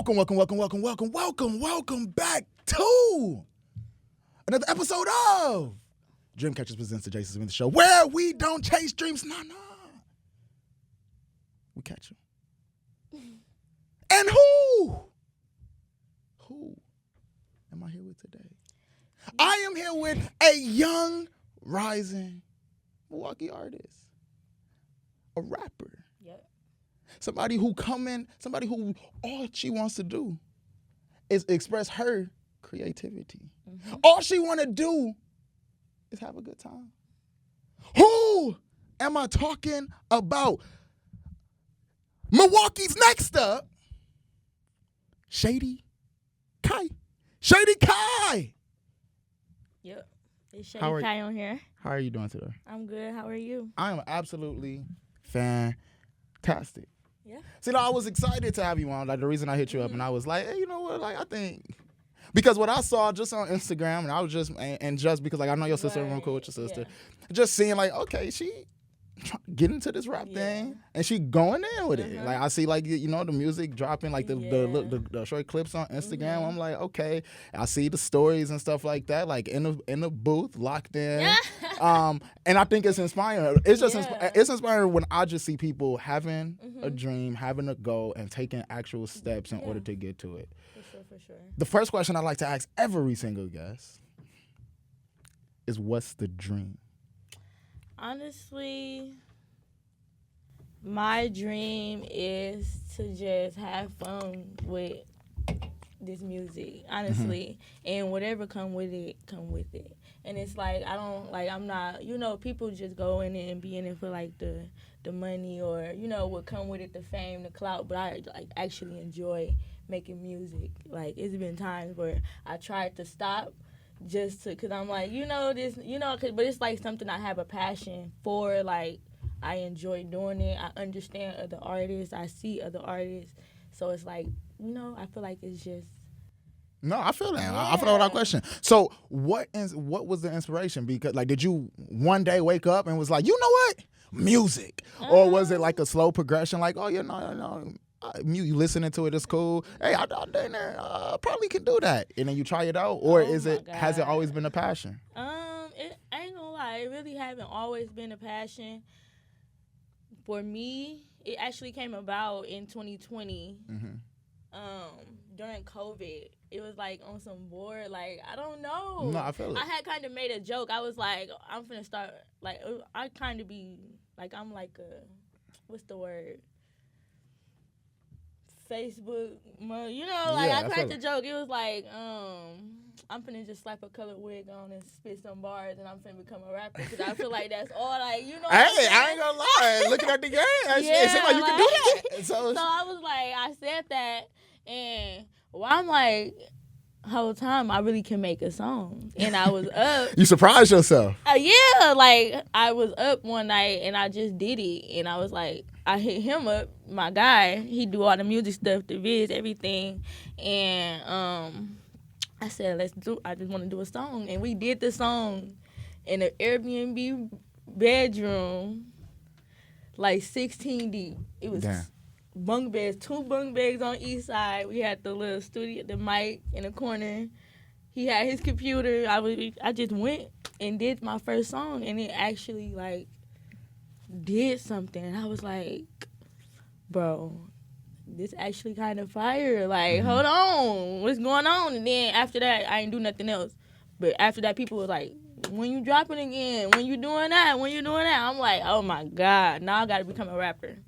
Welcome back to another episode of Dreamcatchers presents the Jason Smith Show, where we don't chase dreams, nah. We catch them. And who am I here with today? I am here with a young, rising Milwaukee artist, a rapper. Yep. Somebody who all she wants to do is express her creativity. Mm-hmm. All she want to do is have a good time. Who am I talking about? Milwaukee's next up, Shady Kie. Shady Kie. Yep. It's Shady Kie on here. How are you doing today? I'm good. How are you? I am absolutely fantastic. Yeah. See, I was excited to have you on. Like, the reason I hit you up, and I was like, hey, you know what? Like, I think because what I saw just on Instagram, and I was just because like I know your sister, I'm real cool with your sister, just seeing like, okay, she get into this rap thing, and she going in with it. Like, I see like, you know, the music dropping, like the short clips on Instagram. I'm like, okay. I see the stories and stuff like that, like in the booth, locked in. And I think it's inspiring. It's just it's inspiring when I just see people having a dream, having a goal, and taking actual steps in order to get to it. For sure. The first question I like to ask every single guest is, what's the dream? Honestly, my dream is to just have fun with this music, honestly. And whatever come with it. And it's like, I'm not, you know, people just go in it and be in it for like the money or, you know, what come with it, the fame, the clout. But I like actually enjoy making music. Like, it's been times where I tried to stop just to, because I'm like, you know, this, you know, but it's like something I have a passion for. Like, I enjoy doing it. I understand other artists. I see other artists. So it's like, you know, I feel like it's just. No, I feel that. Yeah. I feel that without question. So what was the inspiration? Because, like, did you one day wake up and was like, you know what? Music. Or was it like a slow progression? Like, oh, yeah, no. You listening to it is cool. Hey, I probably can do that, and then you try it out, or has it always been a passion? I ain't gonna lie, it really haven't always been a passion. For me, it actually came about in 2020. During COVID, it was like on some board. Like, I don't know. No, I feel it. I had kind of made a joke. I was like, I'm finna start. Like, I kind of be like, I'm like a, what's the word? Facebook, you know, like, I cracked a joke. It was like, I'm finna just slap a colored wig on and spit some bars, and I'm finna become a rapper, because I feel like that's all, like, you know. Hey, I ain't gonna lie. Looking at the game, it seemed like you can do that. So I was like, I said that, and I'm like, whole time I really can make a song, and I was up. You surprised yourself. Yeah, like, I was up one night and I just did it, and I was like, I hit him up, my guy. He do all the music stuff, the vids, everything, and I said, I just want to do a song, and we did the song in an Airbnb bedroom, like 16 deep. It was. Damn. Bunk beds, 2 bunk beds on each side. We had the little studio, the mic in the corner. He had his computer. I just went and did my first song, and it actually, like, did something. And I was like, bro, this actually kind of fire. Like, hold on, what's going on? And then after that, I ain't do nothing else. But after that, people were like, when you dropping again? When you doing that? I'm like, oh my God, now I got to become a rapper.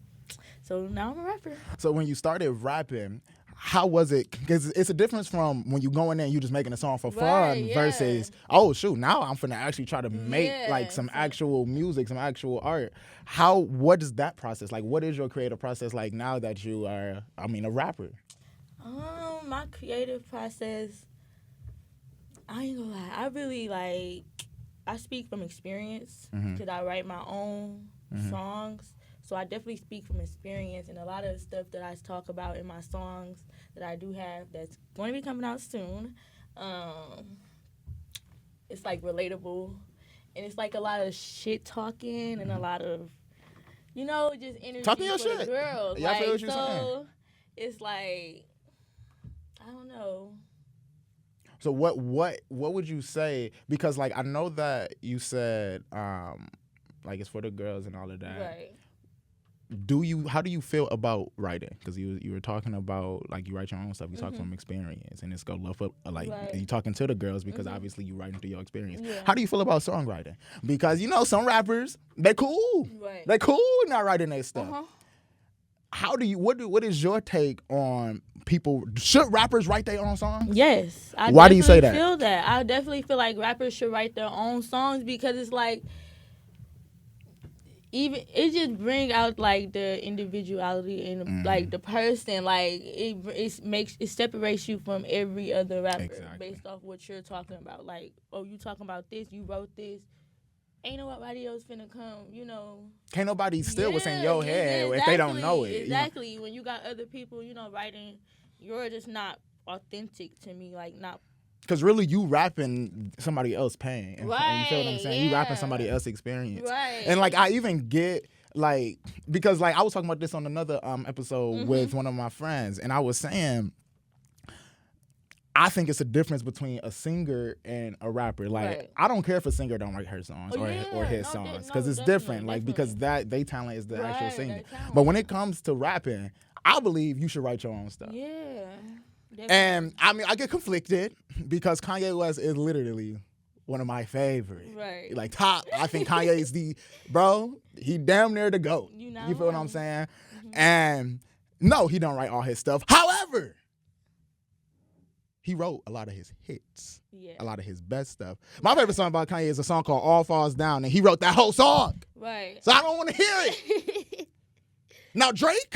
So now I'm a rapper. So when you started rapping, how was it? Because it's a difference from when you go in there and you just making a song for fun versus, oh, shoot, now I'm finna actually try to make like some actual music, some actual art. What is that process? Like, what is your creative process like now that you are, a rapper? My creative process, I ain't gonna lie, I really I speak from experience, because I write my own songs. So I definitely speak from experience, and a lot of the stuff that I talk about in my songs that I do have that's going to be coming out soon, it's like relatable, and it's like a lot of shit talking and a lot of, you know, just energy talking your for shit. the girls. Yeah, I feel what you're saying. It's like, I don't know. So what would you say? Because like I know that you said like it's for the girls and all of that. Right. How do you feel about writing? Because you were talking about like you write your own stuff. You talk from experience, and it's go love up like you talking to the girls because obviously you writing through your experience. Yeah. How do you feel about songwriting? Because you know some rappers they cool, Right. they cool not writing their stuff. How do you what is your take on people? Should rappers write their own songs? Yes. Why do you say that? Feel that. I definitely feel like rappers should write their own songs because it's like even it just bring out like the individuality and like the person, like it separates you from every other rapper based off what you're talking about. Like, oh, you talking about this, you wrote this. Ain't nobody else finna come, you know. Can't nobody steal what's in your head if they don't know it. Exactly. You know? When you got other people, you know, writing, you're just not authentic to me, like not. Because really, you rapping somebody else pain. Right. You feel what I'm saying? Yeah. You rapping somebody else's experience. Right. And like, I even get like, because like I was talking about this on another episode with one of my friends, and I was saying, I think it's a difference between a singer and a rapper. Like, I don't care if a singer don't write her songs or his songs, because it's different. Like, because that they talent is the actual singer. But when it comes to rapping, I believe you should write your own stuff. Yeah. Definitely. And I mean, I get conflicted because Kanye West is literally one of my favorites. Right. Like top, I think Kanye is he damn near the GOAT. You know. You feel what I'm saying? And no, he don't write all his stuff. However, he wrote a lot of his hits. Yeah. A lot of his best stuff. My favorite song about Kanye is a song called All Falls Down, and he wrote that whole song. Right. So I don't want to hear it. Now Drake?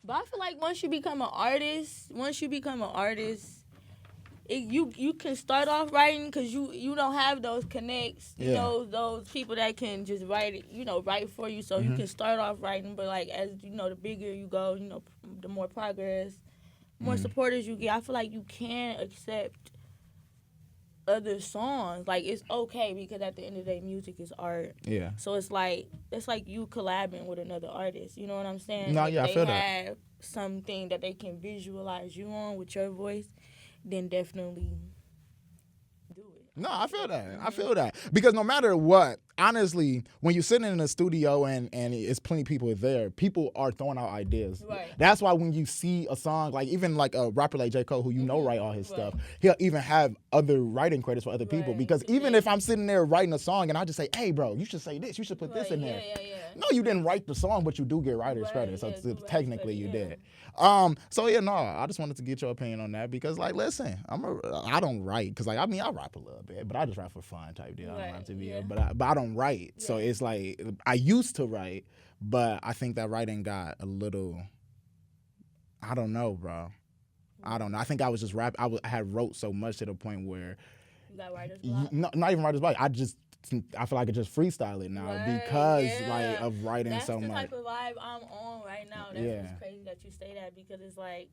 But I feel like once you become an artist, you can start off writing because you don't have those connects, you know, those people that can just write it, you know, write for you. So you can start off writing, but like as you know, the bigger you go, you know, the more progress, more supporters you get. I feel like you can accept other songs. Like it's okay because at the end of the day, music is art. Yeah. So it's like you collabing with another artist. You know what I'm saying? No, if yeah, I feel that. they have something that they can visualize you on with your voice, then definitely do it. No, I feel that. I feel that. Because no matter what, honestly, when you're sitting in a studio and it's plenty of people there, people are throwing out ideas. Right. That's why when you see a song, like even like a rapper like J. Cole, who you know write all his stuff, he'll even have other writing credits for other people. Because even if I'm sitting there writing a song and I just say, hey, bro, you should say this, you should put this in there. Yeah. No, you didn't write the song, but you do get writer's credit. So technically you did. So yeah, no, I just wanted to get your opinion on that because like, listen, I don't write because like, I mean, I rap a little bit, but I just rap for fun type deal. I don't rap to be, but I don't write. So it's like, I used to write, but I think that writing got a little, I don't know, bro. I don't know. I think I was just I had wrote so much to the point where, you got writer's block? not even writer's block. I feel like I just freestyle it now because like of writing so much. That's the type of vibe I'm on right now. That's just crazy that you say that because it's like,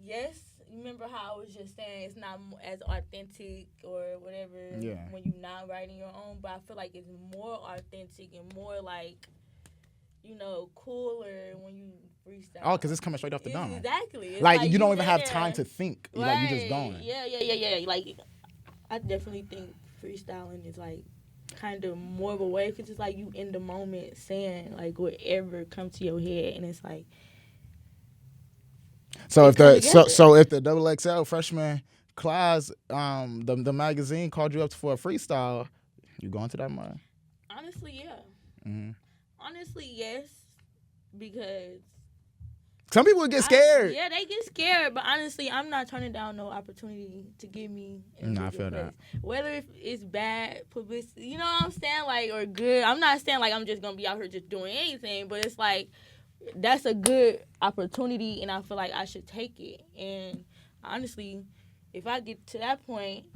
yes, remember how I was just saying it's not as authentic or whatever when you're not writing your own, but I feel like it's more authentic and more like, you know, cooler when you freestyle. Oh, because it's coming straight off the dome. Exactly. It's like you don't even have time to think. Right. Like you just going. Yeah. Like I definitely think freestyling is like kind of more of a way because it's like you in the moment saying like whatever comes to your head, and it's like. So if the double XL freshman class, the magazine called you up for a freestyle, you going to that mug? Honestly, yeah. Mm-hmm. Honestly, yes, because some people get scared. Yeah, they get scared, but honestly, I'm not turning down no opportunity to get me. I feel that. Whether it's bad publicity, you know what I'm saying, like, or good. I'm not saying like I'm just gonna be out here just doing anything, but it's like that's a good opportunity, and I feel like I should take it. And honestly, if I get to that point,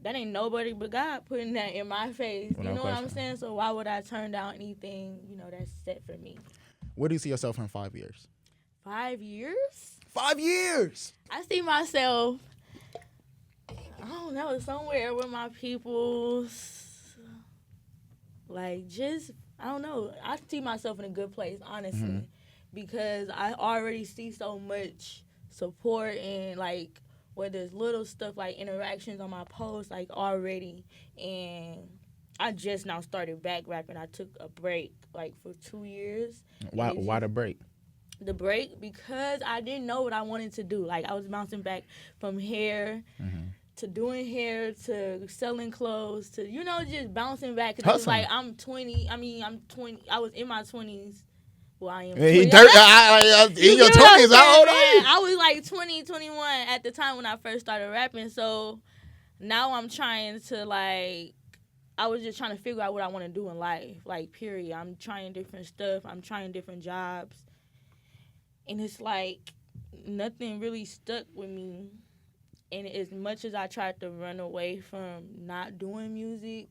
that ain't nobody but God putting that in my face. You know what I'm saying? So why would I turn down anything, you know, that's set for me? Where do you see yourself in 5 years? 5 years? 5 years! I see myself, I don't know, somewhere with my peoples. Like, just, I don't know. I see myself in a good place, honestly. because I already see so much support and like whether it's little stuff like interactions on my posts like already, and I just now started back rapping. I took a break like for 2 years. Why the break? The break because I didn't know what I wanted to do. Like I was bouncing back from hair to doing hair to selling clothes to just bouncing back. Cause it was like I'm 20. I mean I'm 20. I was in my 20s. Well, I am. 20. In your 20s, how old are you? I was like 20, 21 at the time when I first started rapping. So now I'm trying to like. I was just trying to figure out what I want to do in life. Like period. I'm trying different stuff. I'm trying different jobs. And it's like nothing really stuck with me. And as much as I tried to run away from not doing music,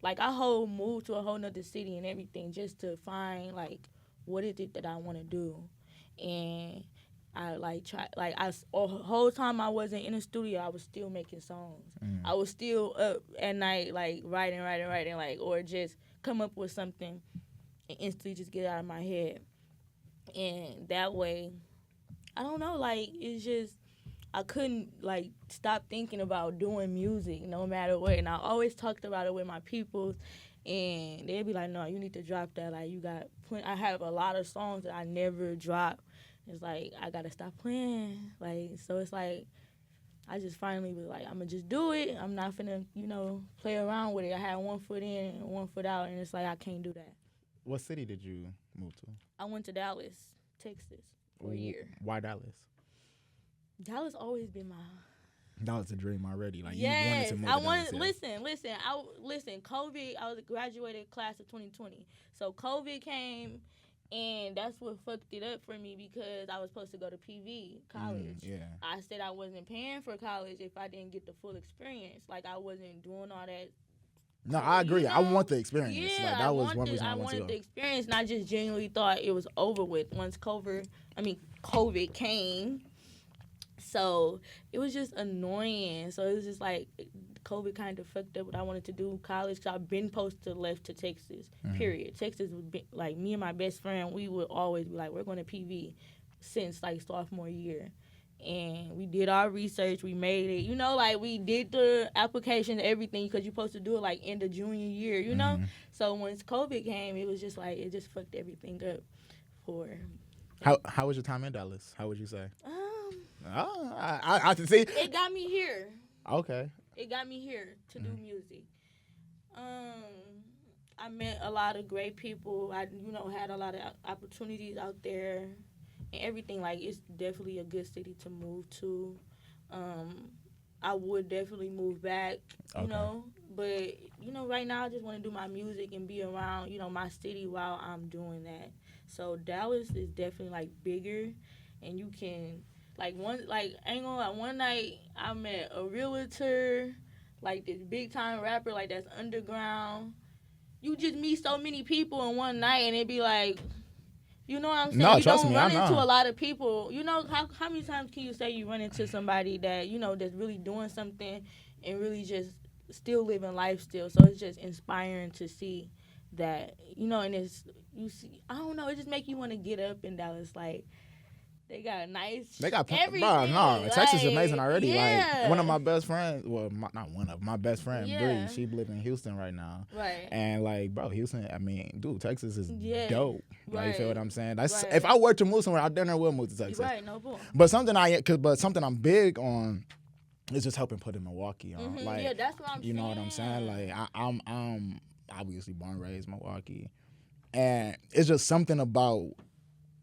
like I moved to a whole nother city and everything just to find like what is it that I want to do. And I like try like I the whole time I wasn't in the studio, I was still making songs. I was still up at night like writing like or just come up with something and instantly just get it out of my head. And that way, I don't know, like, it's just, I couldn't, like, stop thinking about doing music no matter what. And I always talked about it with my peoples, and they'd be like, no, you need to drop that. Like, I have a lot of songs that I never drop. It's like, I got to stop playing. Like, so it's like, I just finally was like, I'm going to just do it. I'm not finna, play around with it. I had one foot in and one foot out, and it's like, I can't do that. What city did you move to? I went to Dallas, Texas, for a year. Why Dallas? Dallas always been my. That was a dream already. Like yes, you wanted to move. I wanted. Listen. COVID. I was a graduated class of 2020. So COVID came, and that's what fucked it up for me because I was supposed to go to PV college. I said I wasn't paying for college if I didn't get the full experience. Like I wasn't doing all that. No, I agree. I want the experience. Yeah, like, that was one reason I wanted the experience, and I just genuinely thought it was over with once COVID came. So it was just annoying. So it was just like COVID kind of fucked up what I wanted to do college. Cause I've been supposed to left to Texas. Period. Texas would be like me and my best friend. We would always be like, we're going to PV since like sophomore year. And we did our research. We made it. Like we did the application and everything because you're supposed to do it like in the junior year, So once COVID came, it was just like, it just fucked everything up for. How was your time in Dallas? How would you say? I can see. It got me here. Okay. It got me here to do music. I met a lot of great people. I, had a lot of opportunities out there. And everything, like, it's definitely a good city to move to. I would definitely move back, you know. But, right now I just want to do my music and be around, my city while I'm doing that. So Dallas is definitely, like, bigger. And you can, I ain't gonna lie, one night I met a realtor, like, this big-time rapper, like, that's underground. You just meet so many people in one night, and it be like... You know what I'm saying? No, you trust don't me, run I know. into a lot of people. How many times can you say you run into somebody that, that's really doing something and really just still living life still. So it's just inspiring to see that, and I don't know, it just make you want to get up in Dallas, like, they got everything. Bro, no, Texas is amazing already. Yeah. Like, one of my best friends, my best friend, Yeah. Bree, she live in Houston right now. Right. And, like, bro, Houston, I mean, dude, Texas is dope. Like, Right. you feel what I'm saying? That's Right. If I were to move somewhere, I definitely will move to Texas. Right, no bull. But something I'm big on is just helping put in Milwaukee on. Mm-hmm. Like, Yeah, that's what I'm saying. You know what I'm saying? Like, I'm obviously born and raised Milwaukee. And it's just something about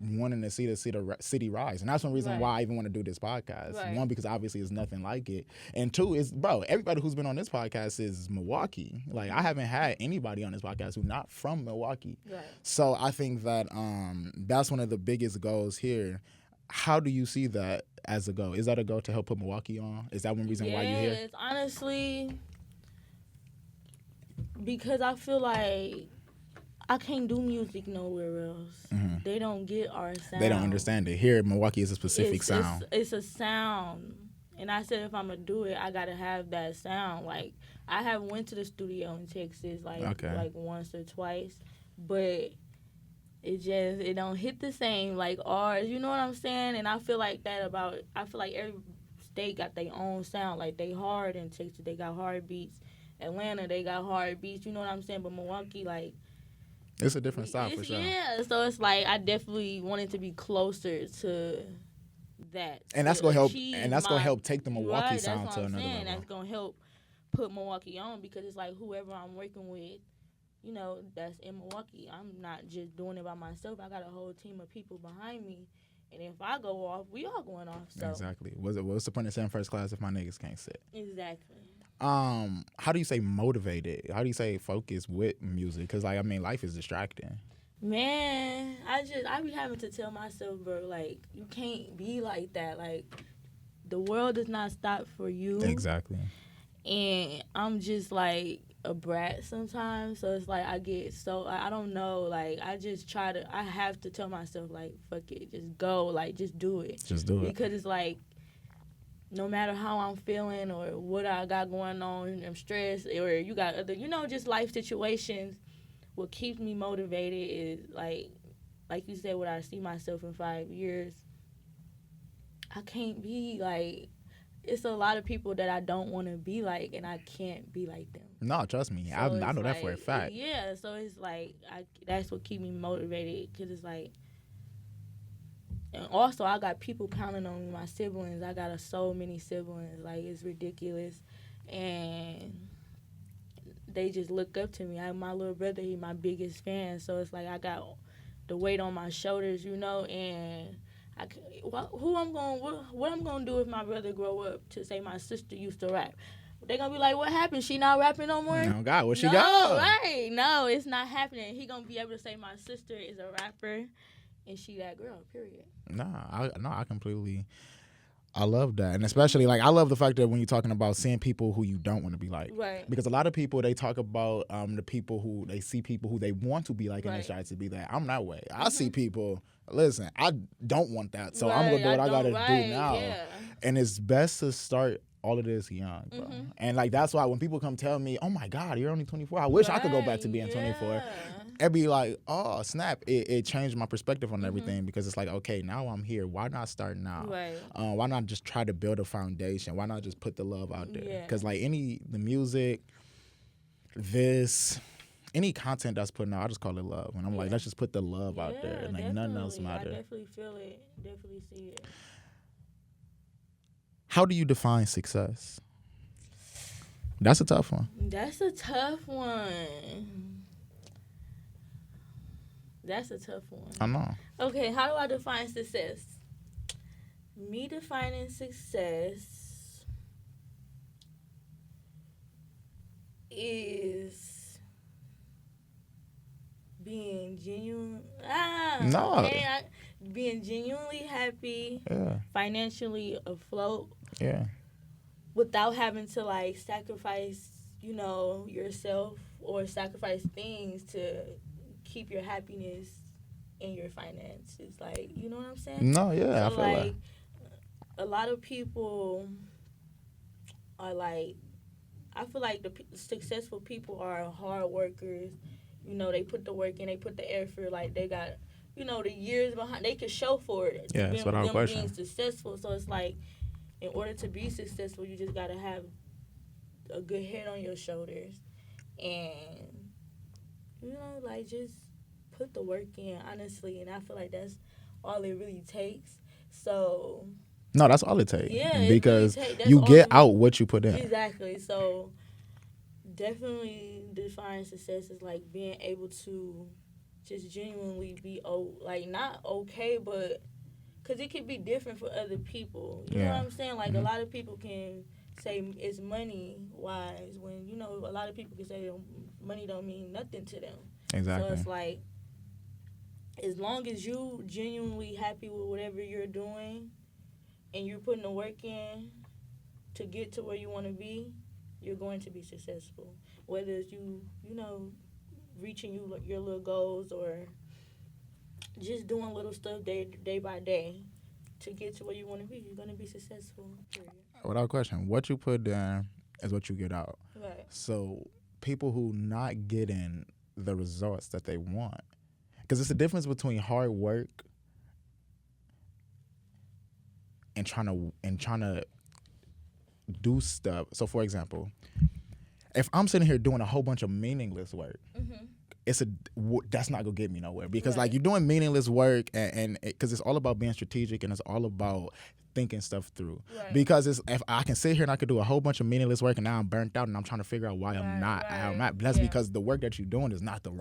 wanting to see the city rise. And that's one reason why I even want to do this podcast. Right. One, because obviously it's nothing like it. And two, is, bro, everybody who's been on this podcast is Milwaukee. Like, I haven't had anybody on this podcast who's not from Milwaukee. Right. So I think that that's one of the biggest goals here. How do you see that as a goal? Is that a goal to help put Milwaukee on? Is that one reason why you're here? Yes, honestly, because I feel like I can't do music nowhere else. Mm-hmm. They don't get our sound. They don't understand it. Here, Milwaukee is a specific sound. It's a sound. And I said if I'm going to do it, I got to have that sound. Like, I have went to the studio in Texas, like once or twice. But it don't hit the same like ours. You know what I'm saying? And I feel like every state got their own sound. Like they hard in Texas, they got hard beats. Atlanta, they got hard beats. You know what I'm saying? But Milwaukee, like It's a different style for sure. yeah. So it's like I definitely wanted to be closer to that. And that's gonna help. And that's gonna help take the Milwaukee sound to another level. That's gonna help put Milwaukee on because it's like whoever I'm working with, you know, that's in Milwaukee. I'm not just doing it by myself. I got a whole team of people behind me. And if I go off, we all going off. So. Exactly. What's the point of saying first class if my niggas can't sit? Exactly. How do you say motivated? How do you say focus with music? Because like I mean, life is distracting. Man, I be having to tell myself, bro, like you can't be like that. Like the world does not stop for you. Exactly. And I'm just like a brat sometimes, so it's like I don't know, like I have to tell myself like fuck it, just go, like just do it, because it's like no matter how I'm feeling or what I got going on, I'm stressed or you got other, you know, just life situations. What keeps me motivated is like you said, what I see myself in 5 years. I can't be like. It's a lot of people that I don't want to be like, and I can't be like them. No, trust me. So I know that for a fact. Yeah, so it's like, that's what keep me motivated, because it's like, and also I got people counting on me, my siblings. I got so many siblings, like it's ridiculous, and they just look up to me. My little brother, he my biggest fan, so it's like I got the weight on my shoulders, you know, and what I'm gonna do if my brother grow up to say my sister used to rap? They gonna be like, what happened? She not rapping no more? Oh God, where she go? Right? No, it's not happening. He gonna be able to say my sister is a rapper, and she that girl. Period. I completely. I love that, and especially like I love the fact that when you're talking about seeing people who you don't want to be like, right? Because a lot of people they talk about the people who they see people who they want to be like, and they try to be that. I'm that way. I see people. Listen, I don't want that, so I'm gonna do what I gotta do now, and it's best to start all of this young, bro. And like that's why when people come tell me, "Oh my God, you're only 24," I wish I could go back to being 24. It'd be like, oh snap! It changed my perspective on everything because it's like, okay, now I'm here. Why not start now? Right. Why not just try to build a foundation? Why not just put the love out there? Because like the music, any content that's putting out, I just call it love. And I'm like, let's just put the love out there, and like nothing else matters. I definitely feel it. Definitely see it. How do you define success? That's a tough one. That's a tough one. I know. Okay, how do I define success? Me defining success is being genuine. Being genuinely happy, financially afloat, without having to like sacrifice, you know, yourself or sacrifice things to keep your happiness and your finances. Like, you know what I'm saying? No, yeah, so I feel like a lot of people are like, I feel like the successful people are hard workers. You know, they put the work in, they put the effort. Like they got, you know, the years behind. They can show for it. Yeah, that's what I was questioning. Being successful. So it's like, in order to be successful, you just gotta have a good head on your shoulders, and you know, like just put the work in, honestly. And I feel like that's all it really takes. So. No, that's all it takes. Yeah, because you get out what you put in. Exactly. So definitely define success is like being able to just genuinely be like not okay, but because it could be different for other people. You know what I'm saying? Like a lot of people can say it's money wise when, you know, a lot of people can say money don't mean nothing to them. Exactly. So it's like, as long as you genuinely happy with whatever you're doing and you're putting the work in to get to where you want to be, you're going to be successful. Whether it's you know, reaching your little goals or just doing little stuff day by day to get to where you want to be, you're going to be successful. Period. Without question, what you put in is what you get out. Right. So people who not getting the results that they want, Because it's the difference between hard work and trying to do stuff. So, for example, if I'm sitting here doing a whole bunch of meaningless work, that's not gonna get me nowhere. Because like you're doing meaningless work, and because it's all about being strategic and it's all about thinking stuff through. Right. Because if I can sit here and I could do a whole bunch of meaningless work and now I'm burnt out and I'm trying to figure out why I'm not. That's because the work that you're doing is not the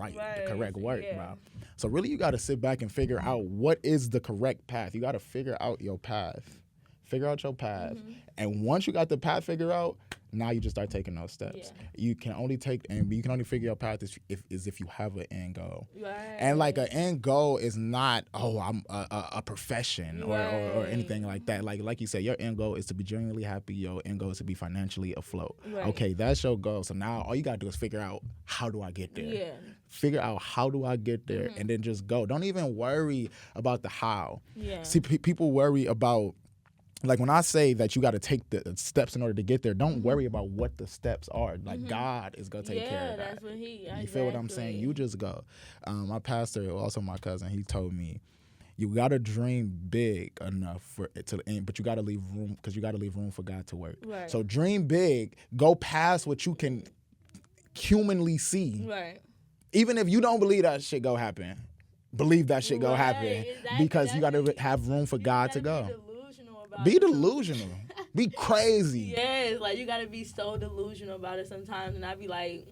correct work, bro. So really, you got to sit back and figure out what is the correct path. You got to figure out your path. Figure out your path, and once you got the path figured out, now you just start taking those steps. You can only figure your path if you have an end goal. Right. And like an end goal is not I'm a profession or anything like that. Like you said, your end goal is to be genuinely happy. Your end goal is to be financially afloat. Right. Okay, that's your goal. So now all you gotta do is figure out, how do I get there? Yeah. Figure out, how do I get there, and then just go. Don't even worry about the how. Yeah. See, people worry about. Like when I say that you got to take the steps in order to get there, don't worry about what the steps are. Like God is gonna take care of that. That's what you feel what I'm saying? You just go. My pastor, also my cousin, he told me, you got to dream big enough for it to end, but you got to leave room, because you got to leave room for God to work. Right. So dream big, go past what you can humanly see. Right. Even if you don't believe that shit go happen, believe that shit go happen, exactly. Because you got to have room for God to go. Be delusional. Be crazy. Yes, like you gotta be so delusional about it sometimes. And I be like,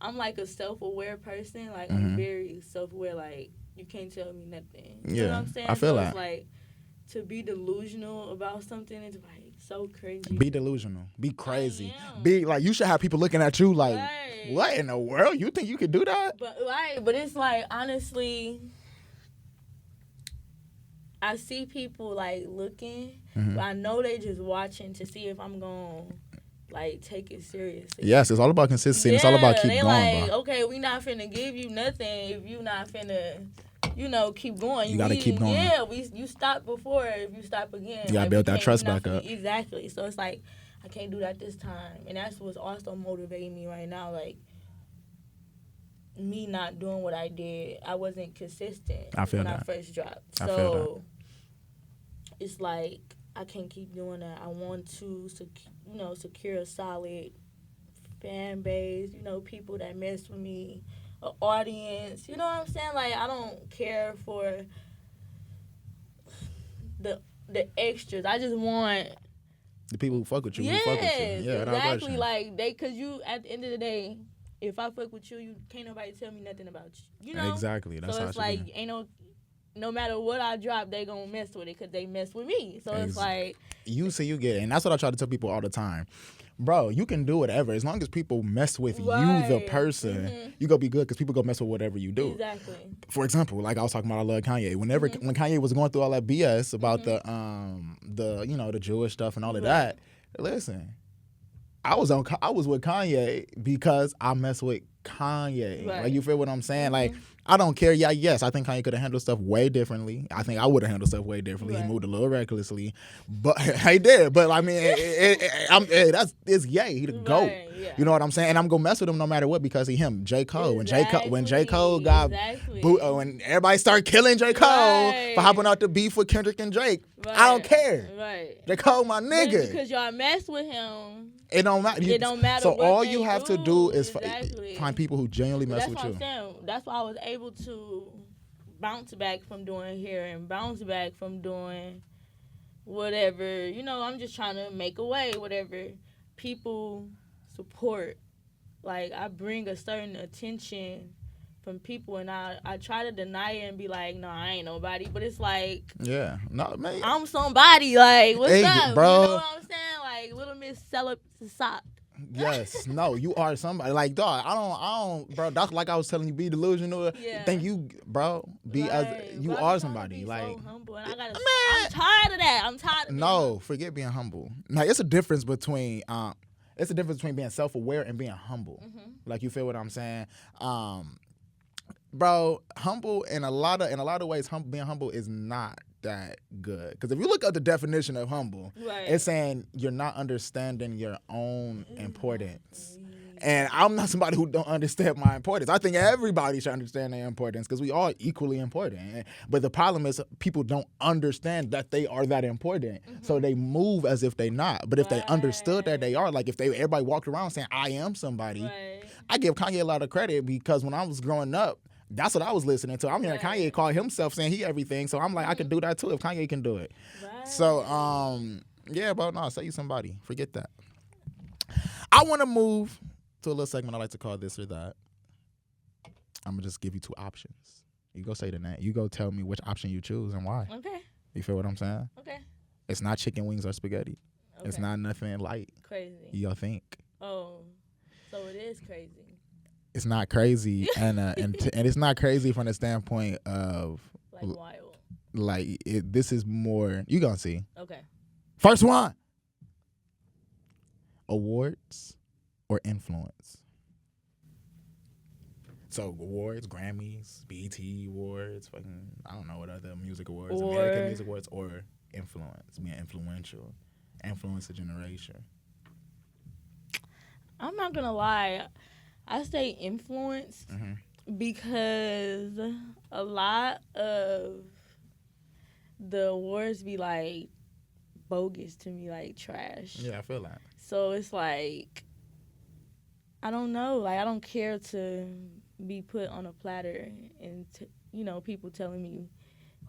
I'm like a self-aware person. Like I'm very self-aware. Like you can't tell me nothing. You know what I'm saying? I feel that. It's like to be delusional about something is like so crazy. Be delusional. Be crazy. Be like, you should have people looking at you like, what in the world? You think you could do that? But it's like, honestly, I see people like looking, but I know they just watching to see if I'm going to like take it seriously. Yes, it's all about consistency. Yeah, it's all about keep going. Like, okay, we not finna give you nothing if you not finna, keep going. You gotta keep going. Yeah, you stopped before. If you stop again, you gotta build that trust back up. Exactly. So it's like, I can't do that this time, and that's what's also motivating me right now. Like, me not doing what I did, I wasn't consistent when I first dropped. So it's like, I can't keep doing that. I want to, secure a solid fan base, people that mess with me, an audience. You know what I'm saying? Like, I don't care for the extras. I just want the people who fuck with you. Yes, who fuck with you. Yeah, exactly. Like, because you, at the end of the day, if I fuck with you, you can't nobody tell me nothing about you. You know? Exactly. That's so how it's like, no matter what I drop, they gonna mess with it because they mess with me. So it's like, you see, you get it. And that's what I try to tell people all the time. Bro, you can do whatever. As long as people mess with you, the person, you gonna be good, because people gonna mess with whatever you do. Exactly. For example, like I was talking about, I love Kanye. When Kanye was going through all that BS about the Jewish stuff and all of that, listen, I was with Kanye because I mess with Kanye. Right. Like, you feel what I'm saying? Like, I don't care. Yeah, yes, I think Kanye could have handled stuff way differently. I think I would have handled stuff way differently. Right. He moved a little recklessly, but he did. But I mean, it's yay. He the GOAT. Yeah. You know what I'm saying? And I'm gonna mess with him no matter what, because he him. J. Cole. Exactly. When J. Cole got when everybody started killing J. Cole for hopping out the beef with Kendrick and Drake, I don't care. Right. J. Cole, my nigga. Because y'all mess with him. It don't matter. It don't matter. So all you have to do is find people who genuinely mess with you. That's what I'm saying. That's why I was able to bounce back from doing hair and bounce back from doing whatever. I'm just trying to make a way. Whatever people support, like, I bring a certain attention from people, and I try to deny it and be like, no, I ain't nobody. But it's like, yeah, no, man, I'm somebody. Like, what's up, bro? You know what I'm saying? Like, Little Miss Celeb Sock. Yes, no, you are somebody. Like, dog, I don't, bro. That's like I was telling you, be delusional. Yeah. Think you, bro, you are somebody. Be like, so humble, and I'm tired of that. I'm tired of No, forget being humble. Now, it's a difference between being self-aware and being humble. Like, you feel what I'm saying? Bro, humble in a lot of ways, being humble is not that good. Because if you look up the definition of humble, it's saying you're not understanding your own importance. And I'm not somebody who don't understand my importance. I think everybody should understand their importance because we all equally important. But the problem is people don't understand that they are that important. So they move as if they're not. But if they understood that they are, like if everybody walked around saying, I am somebody, I give Kanye a lot of credit because when I was growing up, that's what I was listening to. I'm hearing Kanye call himself saying he everything. So I'm like, I can do that too if Kanye can do it. So, yeah, bro, no, say you somebody. Forget that. I want to move to a little segment I like to call This or That. I'm going to just give you 2 options. You go say the name. You go tell me which option you choose and why. Okay. You feel what I'm saying? Okay. It's not chicken wings or spaghetti. Okay. It's not nothing light. Crazy. You think. Oh, so it is crazy. It's not crazy, and it's not crazy from the standpoint of like wild. Like this is more. You gonna see. Okay. First one. Awards or influence. So awards, Grammys, BET awards, fucking I don't know what other music awards, American Music Awards, or influence, being influential, influence a generation. I'm not gonna lie. I say influence because a lot of the awards be like bogus to me, like trash. Yeah, I feel that. So it's like, I don't know. Like, I don't care to be put on a platter and, people telling me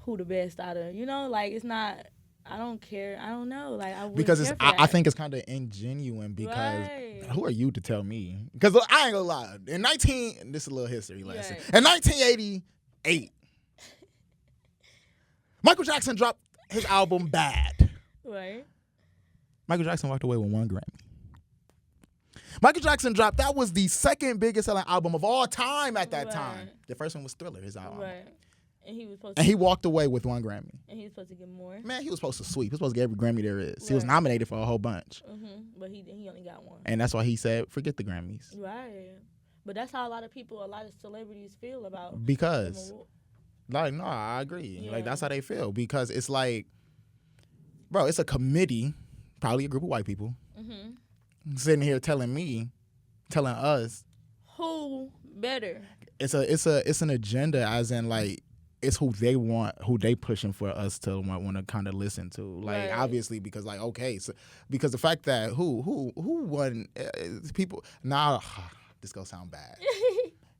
who the best out of, like, it's not. I don't care. I don't know. Like because I think it's kind of ingenuine because who are you to tell me? Because I ain't gonna lie. This is a little history lesson. In 1988, Michael Jackson dropped his album Bad. Right. Michael Jackson walked away with 1 Grammy. Michael Jackson dropped. That was the second biggest selling album of all time at that time. The first one was Thriller, his album. Right. And he was supposed he walked away with 1 Grammy. And he was supposed to get more. Man, he was supposed to sweep. He was supposed to get every Grammy there is. Right. He was nominated for a whole bunch. But he only got 1. And that's why he said, forget the Grammys. Right. But that's how a lot of celebrities feel about. Because, like, no, I agree. Yeah. Like, that's how they feel. Because it's like, bro, it's a committee, probably a group of white people, sitting here telling us. Who better? It's an agenda as in, like, it's who they want, who they pushing for us to want to kind of listen to. Like, obviously, because, like, okay, so because the fact that who won, people, this gonna sound bad.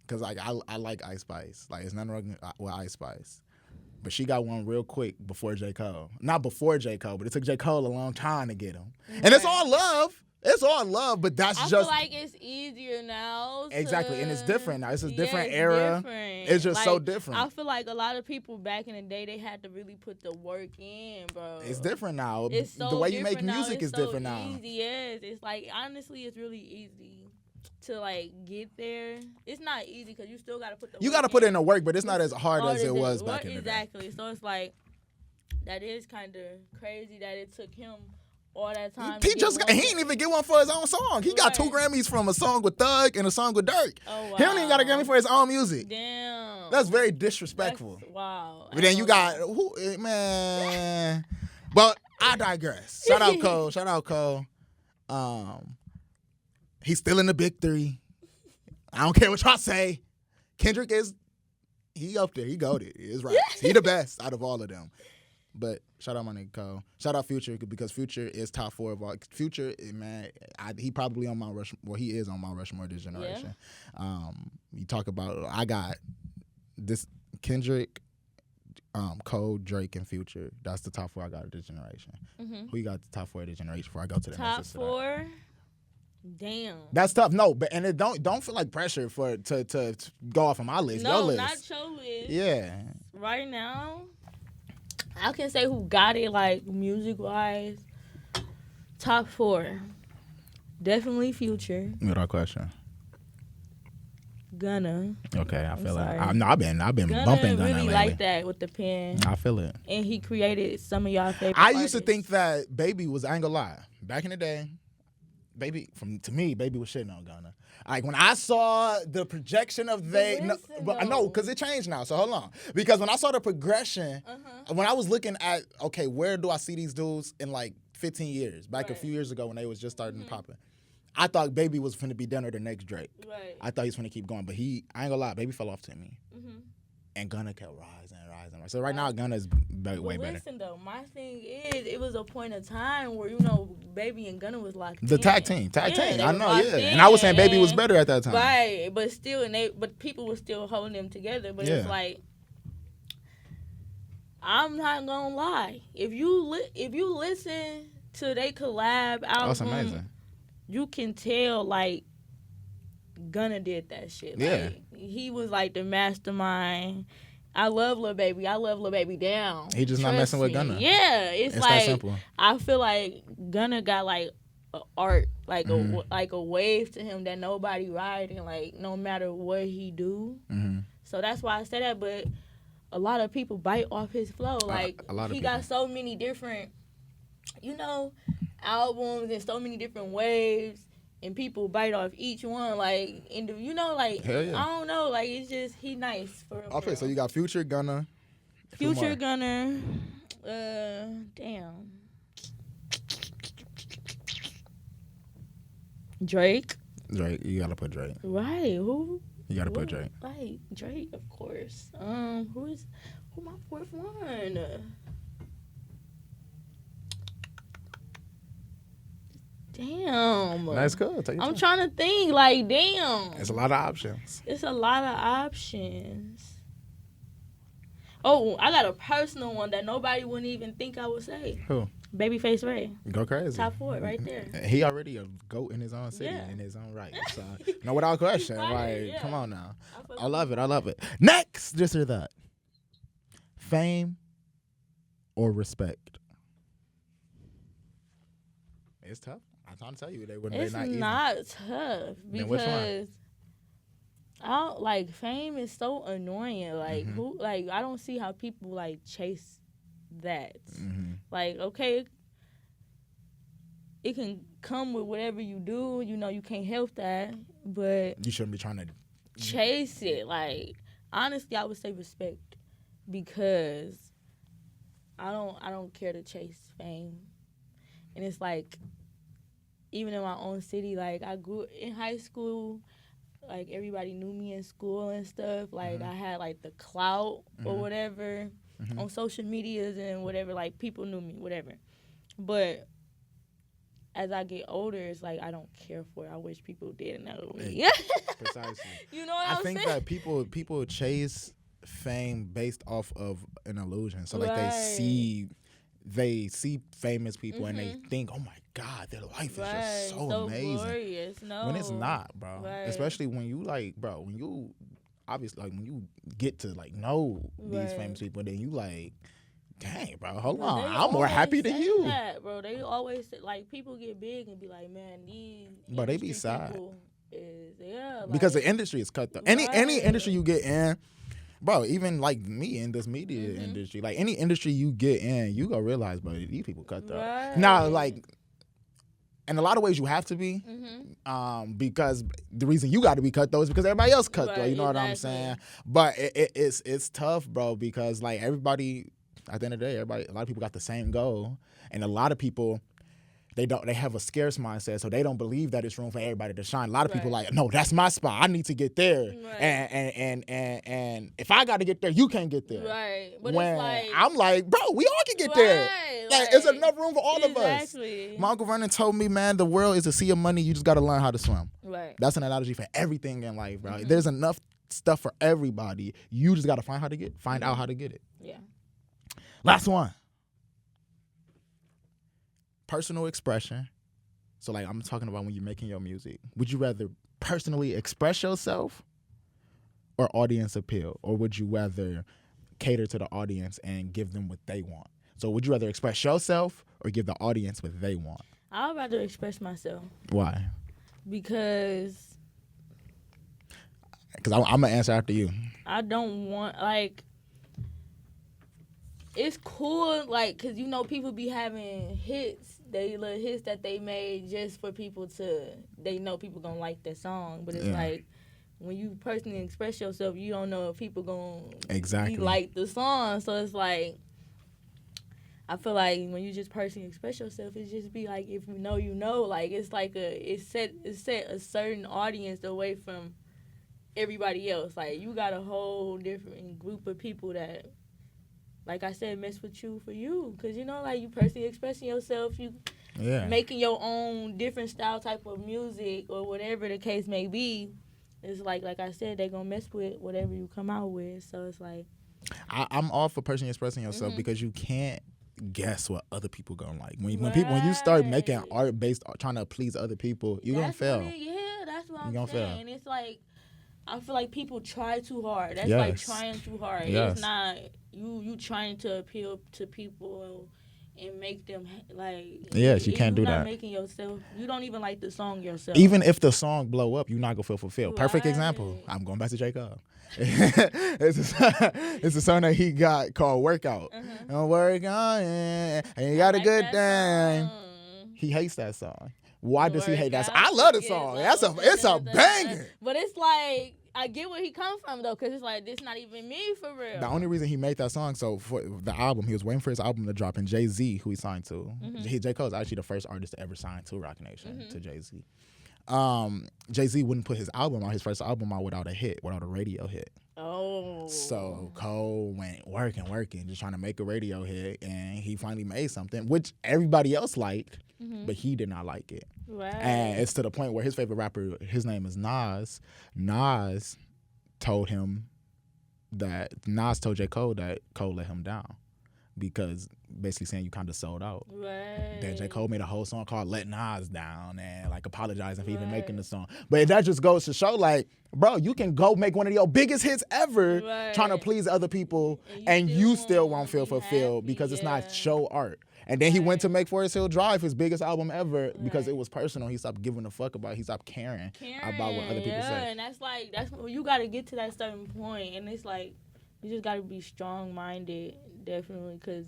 Because, like, I like Ice Spice. Like, it's nothing wrong with Ice Spice. But she got one real quick before J. Cole. Not before J. Cole, but it took J. Cole a long time to get him. Right. And it's all love. It's all love, but I feel like it's easier now. Exactly, and it's different now. It's a different era. Different. It's just so different. I feel like a lot of people back in the day, they had to really put the work in, bro. It's different now. It's so the way you make music is so different now. Easy, yes. It's like, honestly, it's really easy to, like, get there. It's not easy because you still got to put the work in. You got to put in the work, but it's not as hard as it was back in the day. Exactly. So it's like, that is kind of crazy that it took him all that time. He didn't even get one for his own song. He got 2 Grammys from a song with Thug and a song with Dirk. Oh, wow. He don't even got a Grammy for his own music. Damn. That's very disrespectful. Wow. But then you got man. But I digress. Shout out Cole. He's still in the big 3. I don't care what y'all say. Kendrick he up there. He goated. It's right. He the best out of all of them. But shout out my nigga Cole. Shout out Future because Future is top 4 of all. Future, man, he probably on Mount Rushmore. Well, he is on Mount Rushmore this generation. Yeah. You talk about, I got this Kendrick, Cole, Drake, and Future. That's the top 4 I got of this generation. Who you got the top 4 of this generation before I go to the top 4? Damn. That's tough. No, but and it don't feel like pressure to go off of my list. No, your list. Not your list. Yeah. Right now, I can say who got it, like, music-wise. Top 4. Definitely Future. Without question. Gunna. Okay, I feel it. I've been bumping Gunna really lately. Like that with the pen. I feel it. And he created some of y'all favorite I used artists. to think that Baby was, I ain't gonna lie, back in the day, Baby was shitting on Gunna. Like, when I saw the projection of because it changed now, so hold on. Because when I saw the progression, when I was looking at, okay, where do I see these dudes in like 15 years, back a few years ago when they was just starting popping, I thought Baby was finna be done or the next Drake. Right. I thought he was finna keep going, but I ain't gonna lie, Baby fell off to me. Mm-hmm. And Gunna kept rising. So right now, Gunna's way better. Listen though, my thing is, it was a point of time where Baby and Gunna was locked in. The tag team. I know, yeah. In. And I was saying Baby was better at that time. Right, but still, but people were still holding them together. But it's like, I'm not gonna lie. If you listen to they collab album, that's amazing. You can tell like Gunna did that shit. Yeah, like, he was like the mastermind. I love Lil Baby. I love Lil Baby down. He just not messing with Gunna. Yeah, it's like that simple. I feel like Gunna got like a art, like a wave to him that nobody riding. Like no matter what he do. Mm-hmm. So that's why I say that. But a lot of people bite off his flow. Like a lot of he people. got so many different, albums and so many different waves. And people bite off each one, like, Hell yeah. I don't know, like, it's just, he nice, for real. Okay, so you got Future, Gunna. Future, Gunna, damn. Drake. Drake, you gotta put Drake. Right, who? You gotta put Drake. Like, Drake, of course. Who my fourth one? Damn. That's cool. I'm trying to think. Like, damn. It's a lot of options. It's a lot of options. Oh, I got a personal one that nobody wouldn't even think I would say. Who? Babyface Ray. Go crazy. Top 4 right there. He already a GOAT in his own city, in his own right. So, no, without question. Right, Like, come on now. I love it. Next, this or that. Fame or respect? It's tough. I'm trying to tell you, it's not tough because I don't, like, fame is so annoying. Like I don't see how people like chase that. Mm-hmm. Like, okay, it can come with whatever you do. You can't help that, but you shouldn't be trying to chase it. Like, honestly, I would say respect because I don't care to chase fame, and it's like. Even in my own city, like, I grew in high school, like, everybody knew me in school and stuff. Like, I had, like, the clout or whatever on social medias and whatever. Like, people knew me, whatever. But as I get older, it's like I don't care for it. I wish people did know me. Precisely. You know what I'm saying? I think that people chase fame based off of an illusion. So, like, they see famous people and they think, oh my God, their life is just so amazing. Glorious. No. When it's not, bro. Right. Especially when you when you obviously when you get to like know these famous people, then you like, dang, bro, hold on, I'm more happy than you. That, bro, they always say, like, people get big and be like, man, these. But they be sad. Like, because the industry is cut though. Any industry you get in. Bro, even like me in this media industry, like any industry you get in, you gonna realize, bro, these people cut though. Right. Now, like, in a lot of ways, you have to be, because the reason you got to be cut though is because everybody else cut though. You know what I'm saying? But it's tough, bro, because like everybody, at the end of the day, a lot of people got the same goal, and a lot of people. They have a scarce mindset, so they don't believe that it's room for everybody to shine. A lot of people like, no, that's my spot. I need to get there, and if I got to get there, you can't get there. Right, but when it's like I'm like, bro, we all can get there. Like, it's enough room for all of us. My Uncle Vernon told me, man, the world is a sea of money. You just got to learn how to swim. Right. That's an analogy for everything in life, bro. There's enough stuff for everybody. You just got to find out how to get it. Yeah. Last one. Personal expression. So, like, I'm talking about when you're making your music. Would you rather personally express yourself or audience appeal? Or would you rather cater to the audience and give them what they want? So, would you rather express yourself or give the audience what they want? I'd rather express myself. Why? Because I'm going to answer after you. I don't want, like, it's cool, like, because, people be having hits. They little hits that they made just for people they know people gonna like that song. But it's like, when you personally express yourself, you don't know if people gonna like the song. So it's like, I feel like when you just personally express yourself, it just be like, if you know, you know. Like, it's like it set a certain audience away from everybody else. Like, you got a whole different group of people that, like I said, mess with you for you. Because, you know, like, you personally expressing yourself, you making your own different style type of music or whatever the case may be. It's like I said, they going to mess with whatever you come out with. So it's like, I'm all for personally expressing yourself because you can't guess what other people gonna like. When you start making art based trying to please other people, you're gonna fail. That's what I'm saying. And it's like, I feel like people try too hard. That's like trying too hard. It's not you trying to appeal to people and make them like. Yes, you can't do that. You're not making yourself. You don't even like the song yourself. Even if the song blow up, you're not gonna feel fulfilled. Right. Perfect example. I'm going back to J. Cole. It's a song that he got called "Workout." Don't work on it, and you got a good thing. He hates that song. Why does he hate that song? I love the song. It's a banger. But it's like, I get where he come from though, because it's like, this not even me for real. The only reason he made that song, so for the album, he was waiting for his album to drop, and Jay-Z, who he signed to, J. Cole is actually the first artist to ever sign to Roc Nation, to Jay-Z. Jay-Z wouldn't put his first album out without a radio hit. Oh. So Cole went working, just trying to make a radio hit, and he finally made something, which everybody else liked, but he did not like it. Right. And it's to the point where his favorite rapper, his name is Nas. Nas told J. Cole that Cole let him down, because basically saying you kind of sold out. Right. Then J. Cole made a whole song called "Let Nas Down" and like apologizing for even making the song. But that just goes to show, like, bro, you can go make one of your biggest hits ever trying to please other people, and you still won't feel fulfilled because it's not show art. And then he went to make Forest Hill Drive, his biggest album ever, because it was personal. He stopped giving a fuck about it. He stopped caring about what other people say. And that's you got to get to that certain point, and it's like, you just got to be strong-minded, definitely, because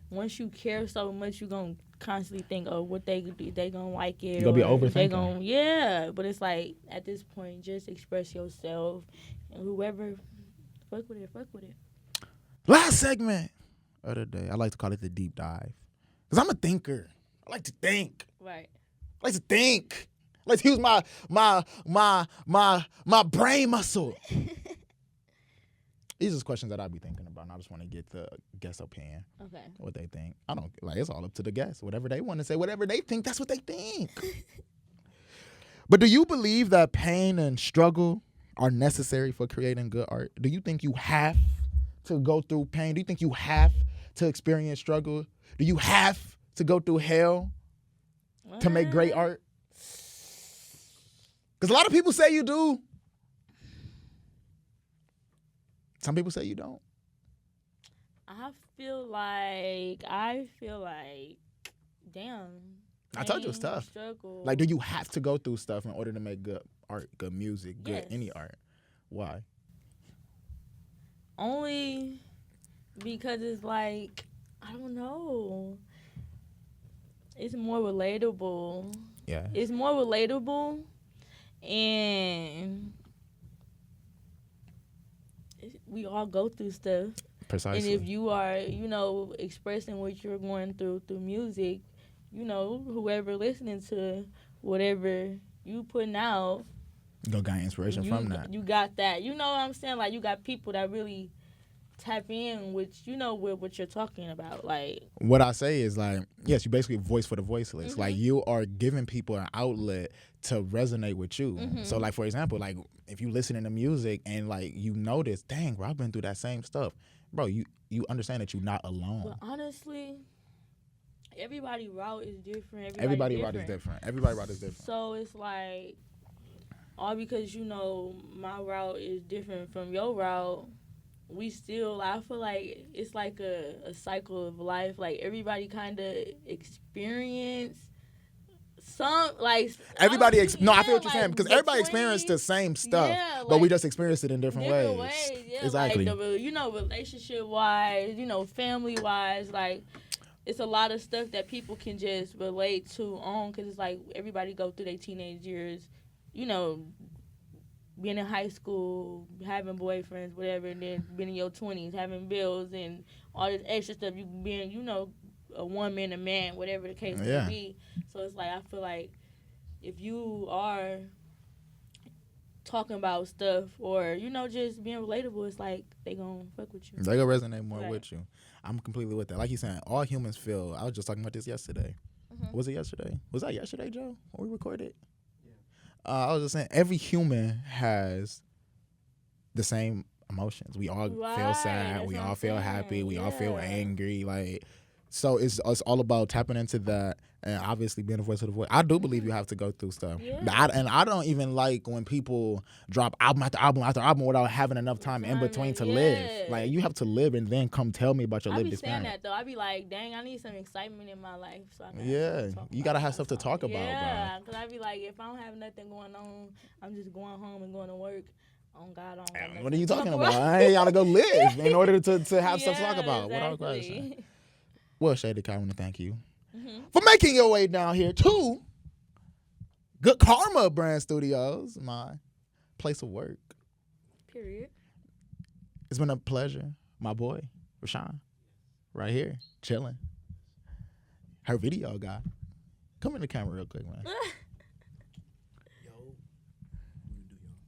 once you care so much, you're going to constantly think, oh, what they going to like it. You're going to be overthinking. But it's like, at this point, just express yourself, and whoever, fuck with it. Last segment of the day. I like to call it the deep dive. Because I'm a thinker. I like to think. Right. I like to think. I like to use my brain muscle. These are questions that I be thinking about, and I just want to get the guest opinion. Okay. What they think. I don't, like, it's all up to the guests. Whatever they want to say, whatever they think, that's what they think. But do you believe that pain and struggle are necessary for creating good art? Do you think you have to go through pain? Do you think you have to experience struggle? Do you have to go through hell to make great art? Because a lot of people say you do. Some people say you don't. I feel like, damn. I told you it's tough. Struggle. Like, do you have to go through stuff in order to make good art, good music, good any art? Why? Only because it's like, I don't know. It's more relatable. Yeah. It's more relatable, and we all go through stuff. Precisely. And if you are, expressing what you're going through music, whoever listening to whatever you putting out, you gonna get inspiration from that. You got that. You know what I'm saying? Like, you got people that really tap in with, with what you're talking about. Like, what I say is, like, yes, you basically voice for the voiceless. Like, you are giving people an outlet to resonate with you. So, like, for example, like, if you listening to music and, like, you notice, dang, bro, I've been through that same stuff. Bro, you understand that you're not alone. But honestly, everybody's route is different. Everybody's route is different. So it's like, all because, my route is different from your route, I feel like it's like a cycle of life. Like, everybody kind of experience some, like, everybody. I feel what you're saying, because everybody experienced the same stuff, but we just experienced it in different ways. Yeah, exactly. Like, relationship wise, family wise, like, it's a lot of stuff that people can just relate to on, because it's like everybody go through their teenage years, being in high school, having boyfriends, whatever, and then being in your 20s, having bills and all this extra stuff. You being, a woman, a man, whatever the case Yeah. may be. So it's like I feel like if you are talking about stuff or just being relatable, it's like they gonna fuck with you. They gonna resonate more Right. with you. I'm completely with that. Like you saying, all humans feel. I was just talking about this yesterday. Mhm. Was it yesterday? Was that yesterday, Joe? When we recorded? Yeah. I was just saying, every human has the same emotions. We all feel Right, sad. that's We what all I'm feel saying. happy. We all feel Yeah. angry. Like, so it's all about tapping into that, and obviously being a voice of the voice. I do believe you have to go through stuff. Yeah. I don't even like when people drop album after album after album without having enough time in between to live. Yeah. Like, you have to live and then come tell me about your I lived be saying experience. that though. I be like, dang, I need some excitement in my life. So I can Yeah, talk you about gotta it. have stuff to talk about, Yeah, because I be like, if I don't have nothing going on, I'm just going home and going to work. On God, I don't got bro. nothing What are you to talking talk about? I ain't gotta go live in order to have stuff to talk Yeah, about. Without question. exactly. Well, Shady Kie, I want to thank you Mhm. for making your way down here to Good Karma Brand Studios, my place of work. Period. It's been a pleasure, my boy, Rashawn, right here, chilling. Her video guy. Come in the camera real quick, man.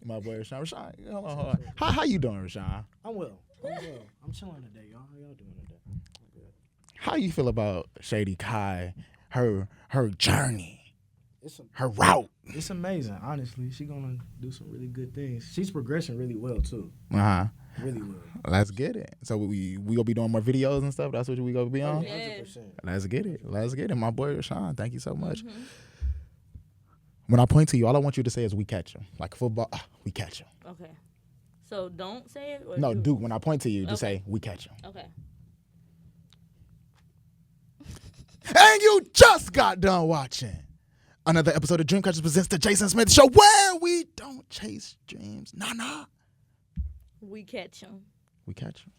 My boy Rashawn. Rashawn, hold on. How you doing, Rashawn? I'm well. I'm chilling today, y'all. How y'all doing today? I'm good. How you feel about Shady Kie, her journey, It's her route? it's amazing, honestly. She's gonna do some really good things. She's progressing really well too. Uh-huh. Really well. Let's get it. So we gonna be doing more videos and stuff. That's what we gonna be on. Yeah. 100%. Let's get it. Let's get it. My boy Rashawn, thank you so much. Mhm. When I point to you, all I want you to say is "we catch him." Like football, we catch him. Okay. So don't say it. Or No, do. When I point to you, just Okay. say "we catch him." Okay. And you just got done watching another episode of Dreamcatchers presents the Jason Smith Show, where we don't chase dreams. Nah. We catch them. We catch him.